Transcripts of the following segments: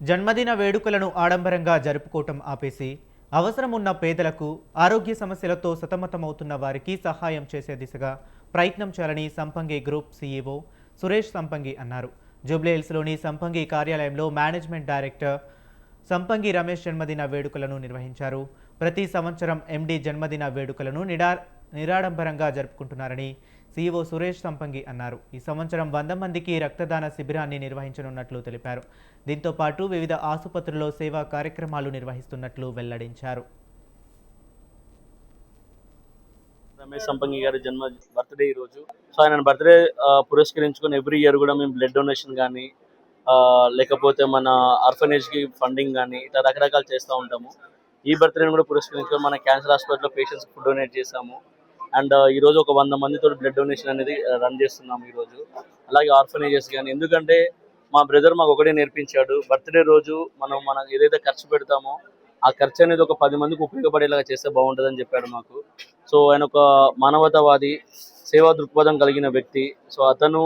జన్మదిన వేడుకలను ఆడంబరంగా జరుపుకోవటం ఆపేసి అవసరం ఉన్న పేదలకు ఆరోగ్య సమస్యలతో సతమతమవుతున్న వారికి సహాయం చేసే దిశగా ప్రయత్నం చేయాలని సంపంగి గ్రూప్ సీఈఓ సురేష్ సంపంగి అన్నారు. జూబ్లీహిల్స్లోని సంపంగి కార్యాలయంలో మేనేజ్మెంట్ డైరెక్టర్ సంపంగి రమేష్ జన్మదిన వేడుకలను నిర్వహించారు. ప్రతి సంవత్సరం ఎండి జన్మదిన వేడుకలను నిరాడంబరంగా జరుపుకుంటున్నారని సీఈఓ సురేష్ సంపంగి అన్నారు. ఈ సంవత్సరం 100 మందికి రక్తదాన శిబిరాన్ని నిర్వహించనున్నట్లు తెలిపారు. దీంతో పాటు వివిధ ఆసుపత్రుల్లో సేవా కార్యక్రమాలు నిర్వహిస్తున్నట్లు వెల్లడించారు. రమేష్ సంపంగి గారి బర్త్డే ఈరోజు. సో ఆయన బర్త్డే పురస్కరించుకొని ఎవ్రీ ఇయర్ కూడా మేము బ్లడ్ డొనేషన్ కానీ లేకపోతే మన ఆర్ఫనేజ్కి ఫండింగ్ కానీ ఇట్లా రకరకాలు చేస్తూ ఉంటాము. ఈ బర్త్డేని కూడా పురస్కరించుకొని మన క్యాన్సర్ హాస్పిటల్లో పేషెంట్స్ ఫుడ్ డొనేట్ చేసాము. అండ్ ఈరోజు ఒక 100 మందితో బ్లడ్ డొనేషన్ అనేది రన్ చేస్తున్నాము ఈరోజు. అలాగే ఆర్ఫనేజెస్ కానీ, ఎందుకంటే మా బ్రదర్ మాకు ఒకటే నేర్పించాడు, బర్త్డే రోజు మనం ఏదైతే ఖర్చు పెడతామో ఆ ఖర్చు అనేది ఒక 10 మందికి ఉపయోగపడేలాగా చేస్తే బాగుంటుందని చెప్పాడు మాకు. సో ఆయన ఒక మానవతావాది, సేవా దృక్పథం కలిగిన వ్యక్తి. సో అతను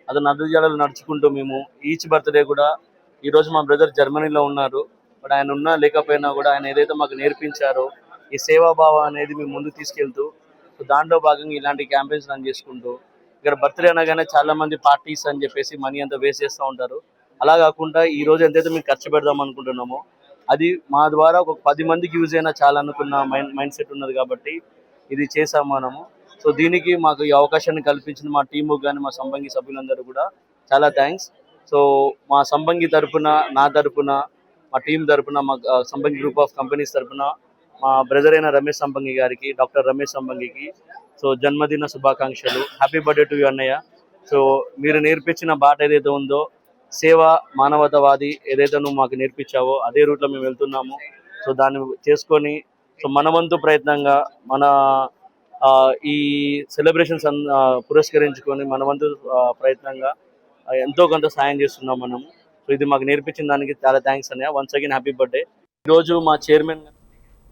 అడుగుజాడలు నడుచుకుంటూ మేము ఈచ్ బర్త్డే కూడా, ఈరోజు మా బ్రదర్ జర్మనీలో ఉన్నారు, బట్ ఆయన ఉన్నా లేకపోయినా కూడా ఆయన ఏదైతే మాకు నేర్పించారో ఈ సేవాభావం అనేది మేము ముందుకు తీసుకెళ్తూ, సో దాంట్లో భాగంగా ఇలాంటి క్యాంపెయిన్స్ రన్ చేసుకుంటూ, ఇక్కడ బర్త్డే అనగానే చాలా మంది పార్టీస్ అని చెప్పేసి మనీ అంతా వేస్ట్ చేస్తూ ఉంటారు. అలా కాకుండా ఈ రోజు ఎంతైతే మేము ఖర్చు పెడదాం అనుకుంటున్నామో అది మా ద్వారా ఒక 10 మందికి యూజ్ అయినా చాలా అనుకున్న మైండ్ సెట్ ఉన్నది కాబట్టి ఇది చేసాము మనము. సో దీనికి మాకు ఈ అవకాశాన్ని కల్పించిన మా టీము కానీ మా సంపంగి సభ్యులందరూ కూడా చాలా థ్యాంక్స్. సో మా సంపంగి తరఫున, నా తరఫున, మా టీం తరఫున, మా సంపంగి గ్రూప్ ఆఫ్ కంపెనీస్ తరఫున మా బ్రదర్ అయిన రమేష్ సంపంగి గారికి, డాక్టర్ రమేష్ సంపంగికి సో జన్మదిన శుభాకాంక్షలు. హ్యాపీ బర్త్డే టు యూ అన్నయ్య. సో మీరు నేర్పించిన బాట ఏదైతే ఉందో, సేవ, మానవతావాది ఏదైతే నువ్వు మాకు నేర్పించావో అదే రూట్లో మేము వెళ్తున్నాము. సో దాన్ని చేసుకొని, సో మన వంతు ప్రయత్నంగా మన ఈ సెలబ్రేషన్స్ పురస్కరించుకొని మన వంతు ప్రయత్నంగా ఎంతో కొంత సాయం చేస్తున్నాం మనము. సో ఇది మాకు నేర్పించిన దానికి చాలా థ్యాంక్స్ అన్నయ్య. Once again happy birthday. ఈరోజు మా చైర్మన్